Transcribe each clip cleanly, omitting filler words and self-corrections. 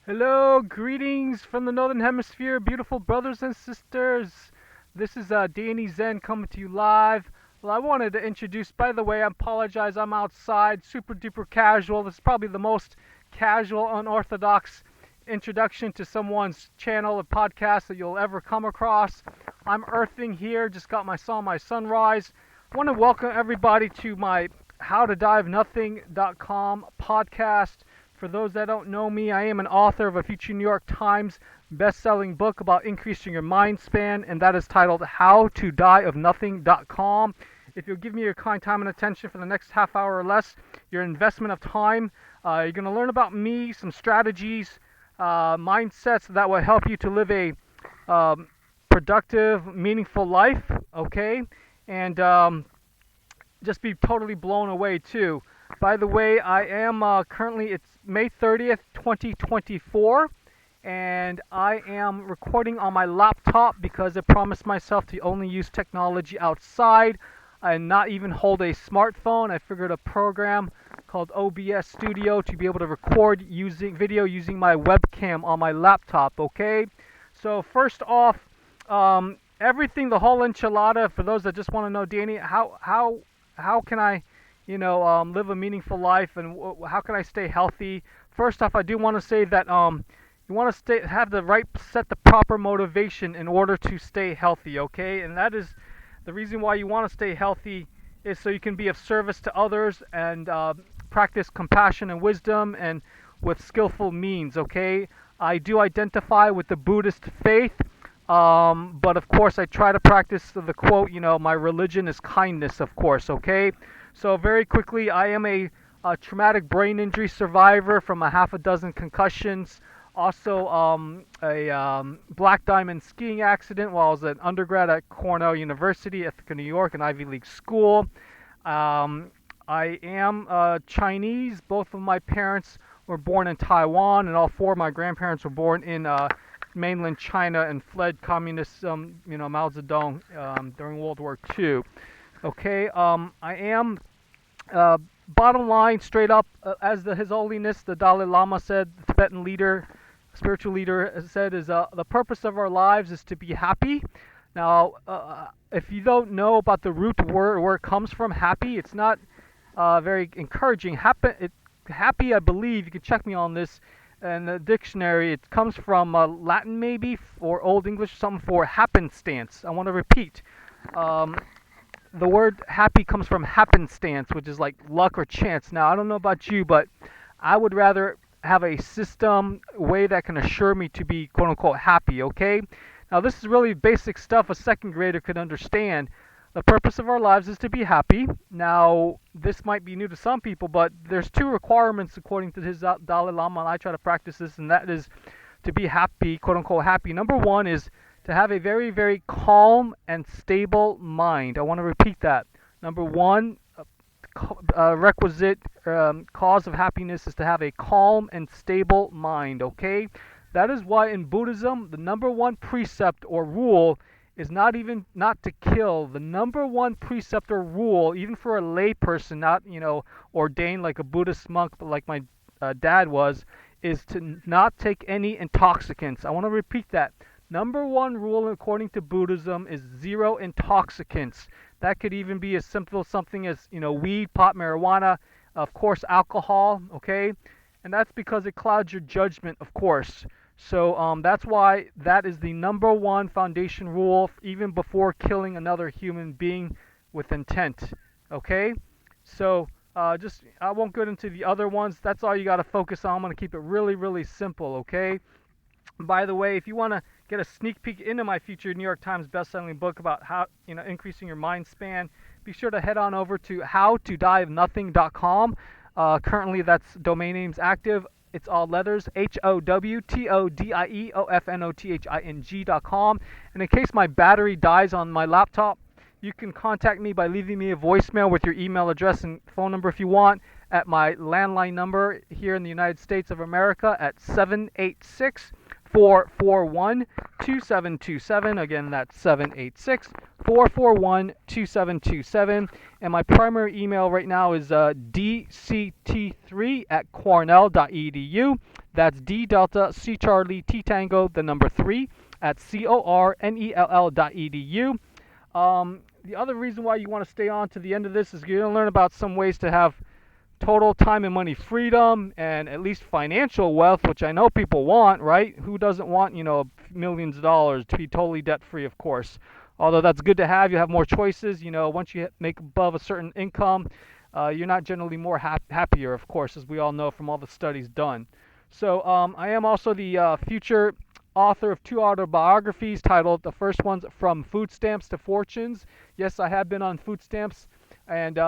Hello, greetings from the Northern Hemisphere, beautiful brothers and sisters. This is Danny Zen coming to you live. Well, I wanted to introduce, by the way, I apologize, I'm outside, super duper casual. This is probably the most casual, unorthodox introduction to someone's channel or podcast that you'll ever come across. I'm earthing here, just got my sunrise. I want to welcome everybody to my HowToDieOfNothing.com podcast. For those that don't know me, I am an author of a future New York Times best-selling book about increasing your mind span, and that is titled HowToDieOfNothing.com. If you'll give me your kind time and attention for the next half hour or less, your investment of time, you're going to learn about me, some strategies, mindsets that will help you to live a productive, meaningful life, okay? And just be totally blown away, too. By the way, I am currently, it's May 30th, 2024, and I am recording on my laptop because I promised myself to only use technology outside and not even hold a smartphone. I figured a program called OBS Studio to be able to record video using my webcam on my laptop, okay? So first off, everything, the whole enchilada, for those that just want to know, Danny, how can I live a meaningful life, and how can I stay healthy? First off, I do want to say that you want to set the proper motivation in order to stay healthy, okay? And that is the reason why you want to stay healthy, is so you can be of service to others and practice compassion and wisdom and with skillful means, okay? I do identify with the Buddhist faith, but of course I try to practice the quote, my religion is kindness, of course, okay? So very quickly, I am a traumatic brain injury survivor from a half a dozen concussions. Also, a black diamond skiing accident while I was an undergrad at Cornell University, Ithaca, New York, an Ivy League school. I am Chinese. Both of my parents were born in Taiwan, and all four of my grandparents were born in mainland China and fled communism, Mao Zedong, during World War II. Okay, I am, bottom line, straight up, as His Holiness, the Dalai Lama said, the Tibetan leader, spiritual leader, said, is the purpose of our lives is to be happy. Now, if you don't know about the root word, where it comes from, happy, it's not very encouraging. Happy, I believe, you can check me on this, in the dictionary, it comes from Latin maybe, or Old English, something for happenstance. I want to repeat. The word happy comes from happenstance, which is like luck or chance. Now, I don't know about you, but I would rather have a system, way that can assure me to be quote-unquote happy, okay? Now, this is really basic stuff a second grader could understand. The purpose of our lives is to be happy. Now, this might be new to some people, but there's two requirements according to his Dalai Lama, and I try to practice this, and that is to be happy, quote-unquote happy. Number one is to have a very, very calm and stable mind. I want to repeat that. Number one, requisite cause of happiness is to have a calm and stable mind, okay? That is why in Buddhism, the number one precept or rule is not to kill. The number one precept or rule, even for a lay person, not, ordained like a Buddhist monk, but like my dad was, is to not take any intoxicants. I want to repeat that. Number one rule according to Buddhism is zero intoxicants. That could even be as simple something as, weed, pot, marijuana, of course, alcohol, okay? And that's because it clouds your judgment, of course. So that's why that is the number one foundation rule, even before killing another human being with intent, okay? So I won't get into the other ones. That's all you got to focus on. I'm going to keep it really, really simple, okay? By the way, if you want to get a sneak peek into my future New York Times best-selling book about how, increasing your mind span, be sure to head on over to HowToDieOfNothing.com. Currently, that's domain name's active. It's all letters, HowToDieOfNothing.com. And in case my battery dies on my laptop, you can contact me by leaving me a voicemail with your email address and phone number if you want, at my landline number here in the United States of America at 786 786-441-2727. Again, that's 786-441-2727. And my primary email right now is dct3@cornell.edu. That's D Delta C Charlie T Tango the number 3 at cornell.edu. The other reason why you want to stay on to the end of this is you're going to learn about some ways to have total time and money freedom and at least financial wealth, which I know people want, right? Who doesn't want, millions of dollars to be totally debt free, of course. Although that's good to have, you have more choices. Once you make above a certain income, you're not generally more happier, of course, as we all know from all the studies done. So I am also the future author of 2 autobiographies titled, the first one's From Food Stamps to Fortunes. Yes, I have been on food stamps. And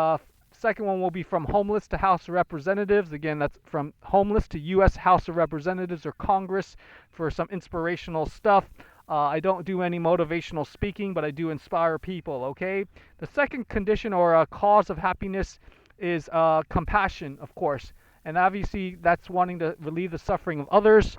second one will be From Homeless to House of Representatives. Again, that's from homeless to U.S. House of Representatives or Congress for some inspirational stuff. I don't do any motivational speaking, but I do inspire people, okay? The second condition or cause of happiness is compassion, of course. And obviously, that's wanting to relieve the suffering of others.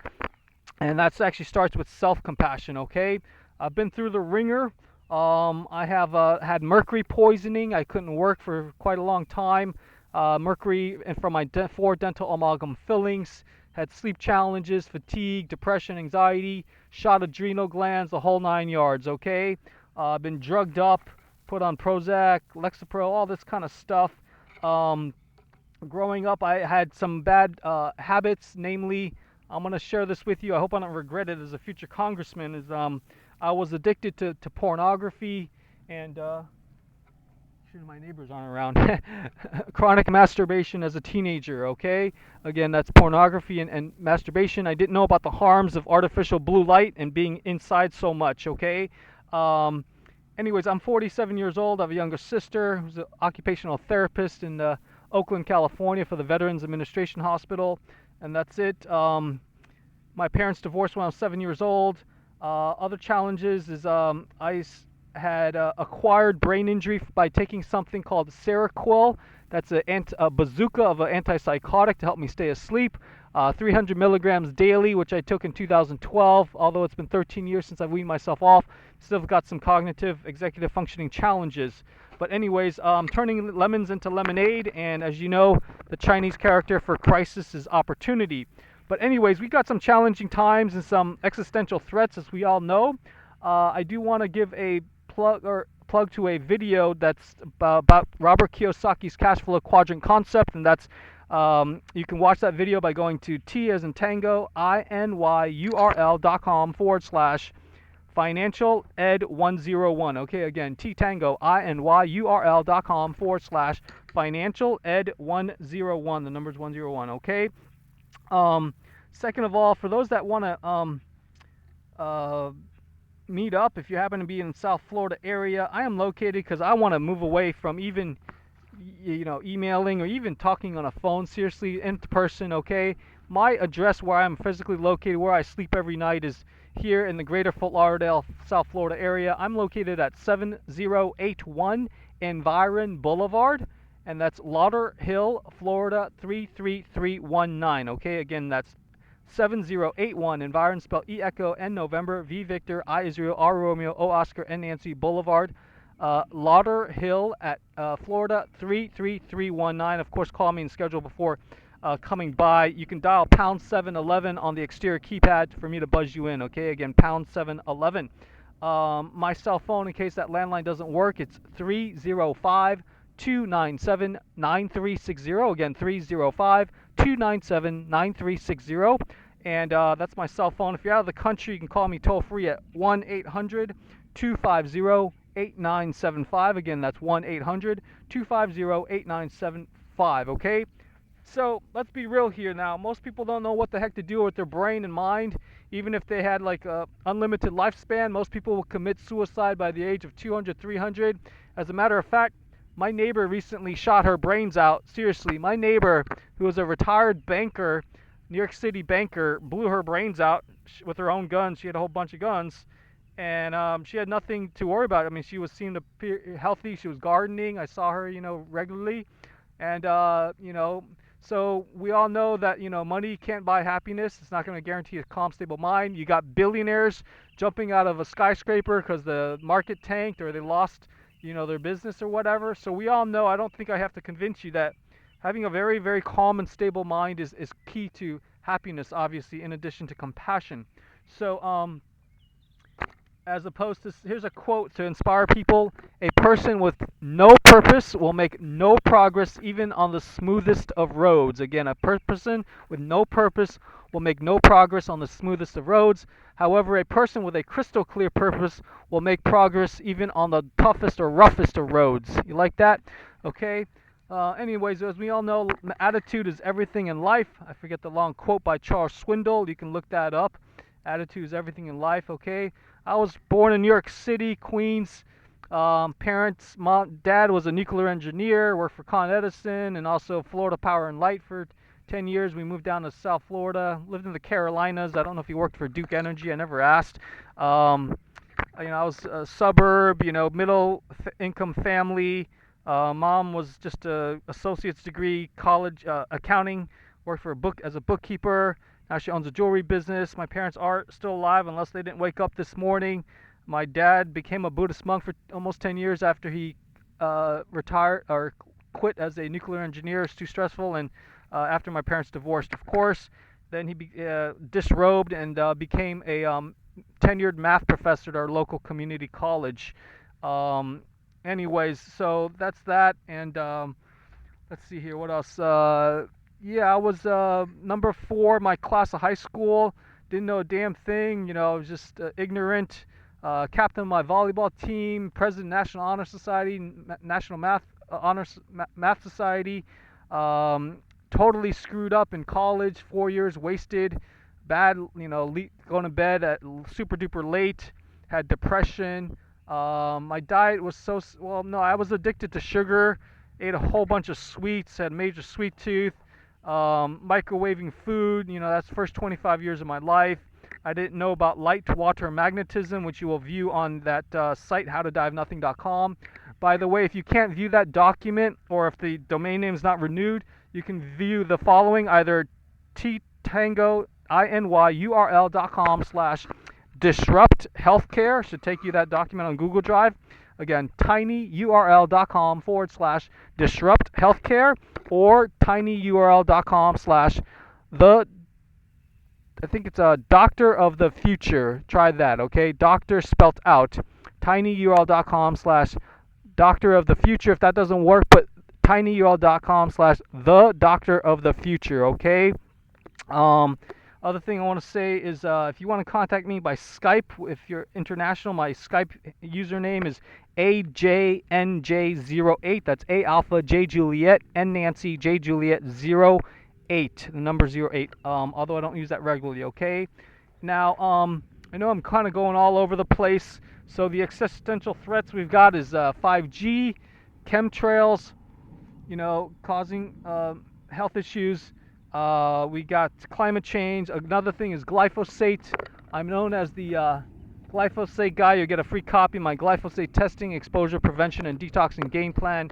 And that actually starts with self-compassion, okay? I've been through the ringer. I have had mercury poisoning. I couldn't work for quite a long time. Mercury from my 4 dental amalgam fillings. Had sleep challenges, fatigue, depression, anxiety, shot adrenal glands, the whole 9 yards, okay? Been drugged up, put on Prozac, Lexapro, all this kind of stuff. Growing up, I had some bad habits, namely, I'm going to share this with you. I hope I don't regret it as a future congressman, is I was addicted to pornography and my neighbors aren't around. Chronic masturbation as a teenager, okay? Again, that's pornography and masturbation. I didn't know about the harms of artificial blue light and being inside so much, okay? Anyways, I'm 47 years old. I have a younger sister who's an occupational therapist in Oakland, California for the Veterans Administration Hospital, and that's it. My parents divorced when I was 7 years old. Other challenges is I had acquired brain injury by taking something called Seroquel. That's a bazooka of an antipsychotic to help me stay asleep. 300 milligrams daily, which I took in 2012. Although it's been 13 years since I weaned myself off, still got some cognitive executive functioning challenges. But anyways, turning lemons into lemonade, and as you know, the Chinese character for crisis is opportunity. But anyways, we got some challenging times and some existential threats, as we all know. I do want to give a plug to a video that's about Robert Kiyosaki's cash flow quadrant concept, and that's you can watch that video by going to T as in Tango, tinyurl.com/financial ed 101. Okay, again, T Tango, tinyurl.com/financial ed 101. The number's 101. Okay. Second of all, for those that want to meet up, if you happen to be in the South Florida area, I am located because I want to move away from even emailing or even talking on a phone, seriously, in person, okay? My address where I'm physically located, where I sleep every night, is here in the greater Fort Lauderdale, South Florida area. I'm located at 7081 Environ Boulevard, and that's Lauderhill, Florida 33319, okay? Again, that's 7081 Environ, spelled E Echo N November V Victor I Israel R Romeo O Oscar N Nancy Boulevard, Lauderhill at Florida 33319. Of course, call me and schedule before coming by. You can dial #711 on the exterior keypad for me to buzz you in. Okay, again, #711. My cell phone, in case that landline doesn't work, it's 305-297-9360. Again, 305-297-9360. And that's my cell phone. If you're out of the country, you can call me toll free at 1-800-250-8975. Again, that's 1-800-250-8975. Okay? So let's be real here now. Most people don't know what the heck to do with their brain and mind. Even if they had like a unlimited lifespan, most people will commit suicide by the age of 200, 300. As a matter of fact, my neighbor recently shot her brains out. Seriously, my neighbor, who was a retired banker, New York City banker, blew her brains out with her own guns. She had a whole bunch of guns, and she had nothing to worry about. I mean, she seemed to be healthy. She was gardening. I saw her, regularly, and So we all know that, money can't buy happiness. It's not going to guarantee a calm, stable mind. You got billionaires jumping out of a skyscraper because the market tanked or they lost, their business or whatever. So we all know, I don't think I have to convince you that having a very, very calm and stable mind is key to happiness, obviously, in addition to compassion. So, as opposed to, here's a quote to inspire people: a person with no purpose will make no progress even on the smoothest of roads. Again, a person with no purpose will make no progress on the smoothest of roads. However, a person with a crystal clear purpose will make progress even on the toughest or roughest of roads. You like that? Okay. Anyways, as we all know, attitude is everything in life. I forget the long quote by Charles Swindoll. You can look that up. Attitude is everything in life. Okay. I was born in New York City, Queens. Parents, dad was a nuclear engineer, worked for Con Edison, and also Florida Power and Light for 10 years. We moved down to South Florida, lived in the Carolinas. I don't know if he worked for Duke Energy. I never asked. I was a suburb, middle income family. Mom was just a associate's degree, college accounting. Worked for as a bookkeeper. Now she owns a jewelry business. My parents are still alive unless they didn't wake up this morning. My dad became a Buddhist monk for almost 10 years after he retired or quit as a nuclear engineer. It's too stressful. And after my parents divorced, of course, then he disrobed and became a tenured math professor at our local community college. Anyways, so that's that. And let's see here, what else? Yeah, I was number 4 in my class of high school. Didn't know a damn thing. I was just ignorant. Captain of my volleyball team, president of National Honor Society, National Math Society. Totally screwed up in college. 4 years wasted. Bad, going to bed at super duper late. Had depression. My diet was no, I was addicted to sugar. Ate a whole bunch of sweets. Had major sweet tooth. Microwaving food. That's the first 25 years of my life. I didn't know about light to water magnetism, which you will view on that site, HowToDieOfNothing.com. By the way, if you can't view that document, or if the domain name is not renewed, you can view the following: either tinyurl.com/disrupt healthcare. Should take you that document on Google Drive. Again, tinyurl.com/disrupt healthcare, or tinyurl.com/the I think it's a doctor of the future. Try that, okay? Doctor spelt out. tinyurl.com/doctor of the future. If that doesn't work, put tinyurl.com/the doctor of the future, okay? Other thing I want to say is if you want to contact me by Skype, if you're international, my Skype username is AJNJ08. That's A Alpha J Juliet N Nancy J Juliet 08. The number 08. Although I don't use that regularly, okay? Now, I know I'm kind of going all over the place. So the existential threats we've got is 5G, chemtrails, causing health issues. We got climate change. Another thing is glyphosate. I'm known as the Glyphosate Guy. You'll get a free copy of my glyphosate testing, exposure prevention, and detoxing game plan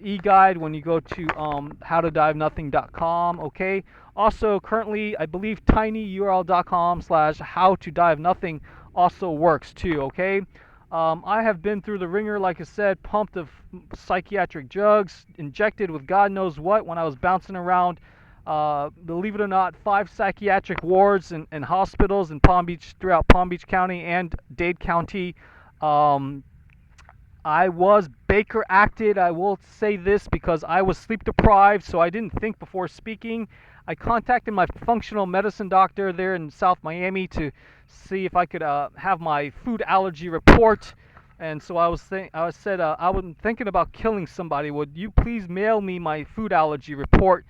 e-guide when you go to HowToDieOfNothing.com. Okay. Also, currently, I believe tinyurl.com/HowToDieOfNothing also works too. Okay. I have been through the ringer, like I said, pumped of psychiatric drugs, injected with God knows what when I was bouncing around. Believe it or not, 5 psychiatric wards and hospitals in throughout Palm Beach County and Dade County. I was Baker acted. I will say this because I was sleep deprived, so I didn't think before speaking. I contacted my functional medicine doctor there in South Miami to see if I could have my food allergy report. And so I said I was thinking about killing somebody. Would you please mail me my food allergy report?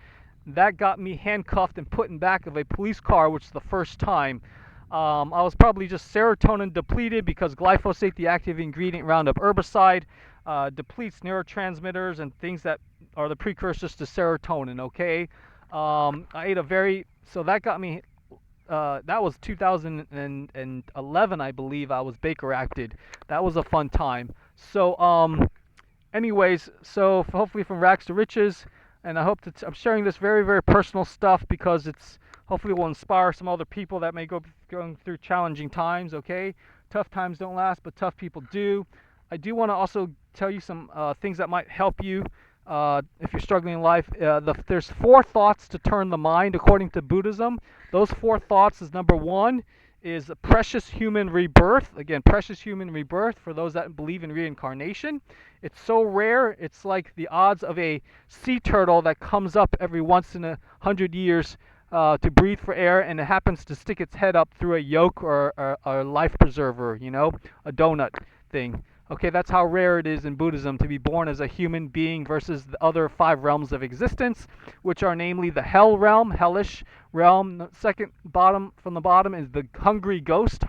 That got me handcuffed and put in back of a police car, which is the first time. I was probably just serotonin depleted because glyphosate, the active ingredient Roundup herbicide, depletes neurotransmitters and things that are the precursors to serotonin, okay? I ate so that got me, that was 2011, I believe. I was Baker acted. That was a fun time. So, anyways, so hopefully from rags to riches. and I hope that I'm sharing this very, very personal stuff because it's hopefully will inspire some other people that may going through challenging times. Okay, tough times don't last, but tough people do. I do want to also tell you some things that might help you if you're struggling in life. There's 4 thoughts to turn the mind according to Buddhism. Those 4 thoughts is number 1 is precious human rebirth. Again, precious human rebirth for those that believe in reincarnation. It's so rare, it's like the odds of a sea turtle that comes up every once in 100 years to breathe for air, and it happens to stick its head up through a yolk or a life preserver, you know, a donut thing. Okay, that's how rare it is in Buddhism to be born as a human being versus the other 5 realms of existence, which are namely the hell realm, hellish realm. The second bottom from the bottom is the hungry ghost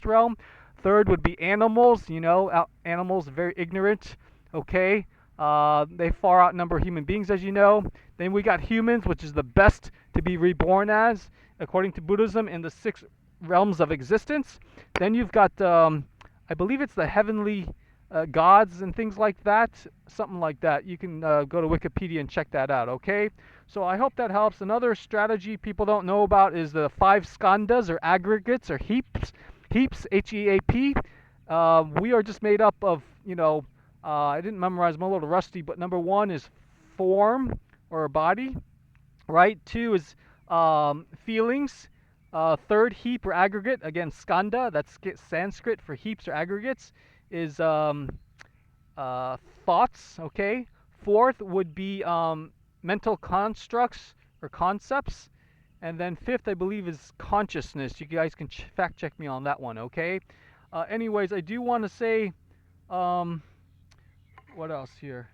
realm. Third would be animals, you know, animals very ignorant. Okay, they far outnumber human beings, as you know. Then we got humans, which is the best to be reborn as, according to Buddhism, in the 6 realms of existence. Then you've got I believe it's the heavenly gods and things like that, something like that. You can go to Wikipedia and check that out, okay? So I hope that helps. Another strategy people don't know about is the 5 skandhas or aggregates or heaps, H-E-A-P. We are just made up of, you know, I didn't memorize, I'm a little rusty, but number 1 is form or body, right? 2 is feelings. Third heap or aggregate, again, skandha, that's Sanskrit for heaps or aggregates, is thoughts, okay? Fourth would be mental constructs or concepts. And then 5th, I believe, is consciousness. You guys can fact check me on that one, okay? Anyways, I do want to say, what else here?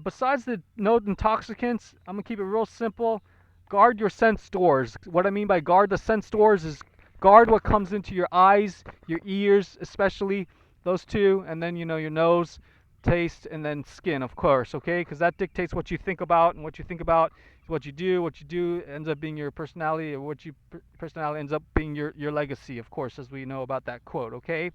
Besides the known intoxicants, I'm going to keep it real simple. Guard your sense doors. What I mean by guard the sense doors is guard what comes into your eyes, your ears, especially those 2, and then, you know, your nose, taste, and then skin, of course, okay? Because that dictates what you think about, and what you think about is what you do. What you do ends up being your personality, or what you personality ends up being your legacy, of course, as we know about that quote, okay?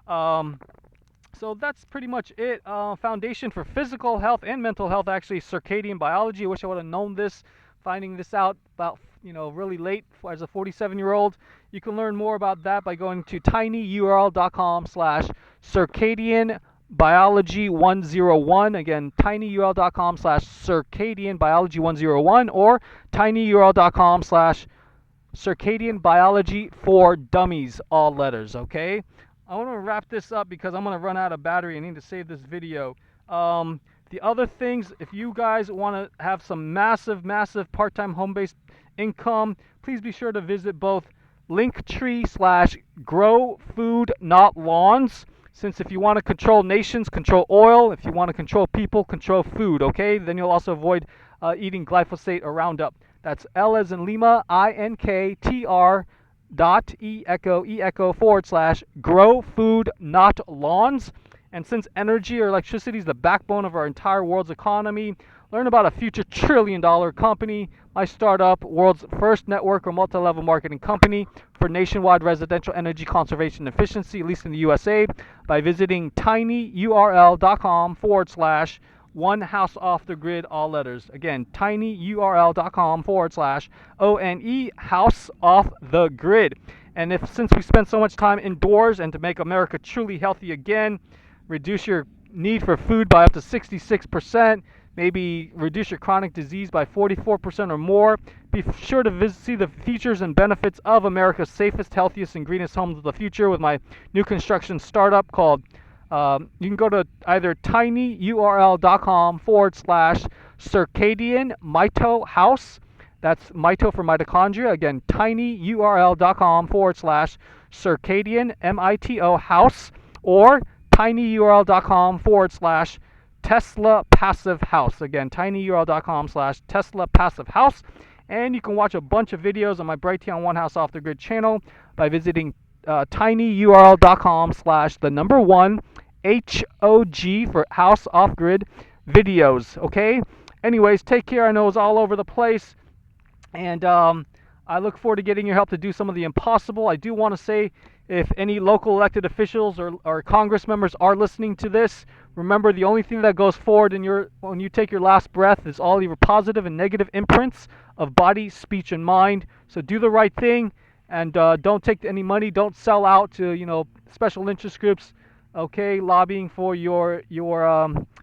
So that's pretty much it. Foundation for physical health and mental health, actually, circadian biology. I wish I would have known this, finding this out about, you know, really late as a 47-year-old. You can learn more about that by going to tinyurl.com/circadian biology 101. Again, tinyurl.com/circadian biology 101 or tinyurl.com/circadian biology for dummies, all letters, okay? I want to wrap this up because I'm going to run out of battery. I need to save this video. The other things, if you guys want to have some massive part-time home-based income, please be sure to visit both Linktree/Grow Food Not Lawns. Since if you want to control nations, control oil. If you want to control people, control food, okay? Then you'll also avoid eating glyphosate or Roundup. That's L as in Lima, INKTR .e/grow food not lawns. And since energy or electricity is the backbone of our entire world's economy, learn about a future trillion-dollar company, my startup, world's first network or multi-level marketing company for nationwide residential energy conservation efficiency, at least in the USA, by visiting tinyurl.com/one house off the grid, all letters. Again, tinyurl.com/ONE house off the grid. And since we spend so much time indoors, and to make America truly healthy again, reduce your need for food by up to 66%, maybe reduce your chronic disease by 44% or more. Be sure to see the features and benefits of America's safest, healthiest, and greenest homes of the future with my new construction startup called you can go to either tinyurl.com/circadian mito house. That's mito for mitochondria. Again, tinyurl.com/circadian MITO house, or tinyurl.com/Tesla passive house. Again, tinyurl.com/Tesla passive house. And you can watch a bunch of videos on my Brighteon One House Off the Grid channel by visiting tinyurl.com/1 HOG for House Off Grid videos. Okay. Anyways, take care. I know it's all over the place, and I look forward to getting your help to do some of the impossible. I do want to say, if any local elected officials or Congress members are listening to this, Remember, the only thing that goes forward when you take your last breath is all your positive and negative imprints of body, speech, and mind. So do the right thing, and don't take any money. Don't sell out to special interest groups. Okay, lobbying for your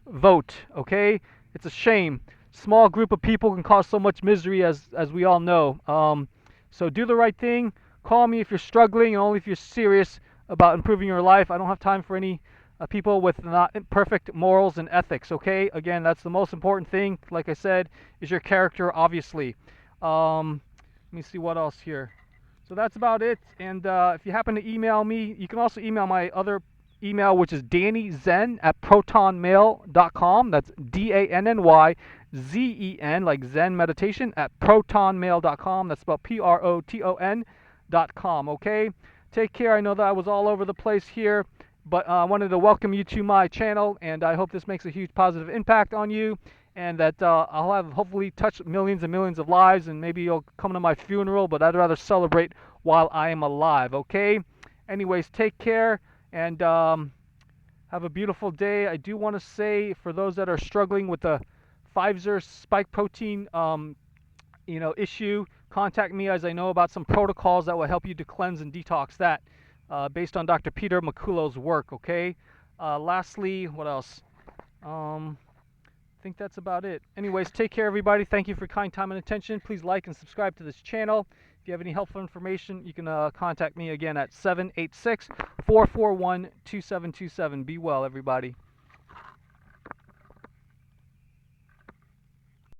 vote. Okay, it's a shame. Small group of people can cause so much misery, as we all know. So do the right thing. Call me if you're struggling, and only if you're serious about improving your life. I don't have time for any people with not perfect morals and ethics. Okay, again, that's the most important thing. Like I said, is your character, obviously. Let me see what else here. So that's about it. And if you happen to email me, you can also email my other email, which is dannyzen@protonmail.com. That's DANNYZEN, like Zen meditation, at protonmail.com. That's spelled PROTON.com. Okay? Take care. I know that I was all over the place here, but I wanted to welcome you to my channel, and I hope this makes a huge positive impact on you, and that I'll have hopefully touched millions and millions of lives, and maybe you'll come to my funeral, but I'd rather celebrate while I am alive. Okay? Anyways, take care, and have a beautiful day. I do want to say, for those that are struggling with the Pfizer spike protein issue, contact me, as I know about some protocols that will help you to cleanse and detox that, based on Dr. Peter McCullough's work. Okay. Lastly, what else? I think that's about it. Anyways, take care, everybody. Thank you for your kind time and attention. Please like and subscribe to this channel. If you have any helpful information, you can contact me again at 786-441-2727. Be well, everybody.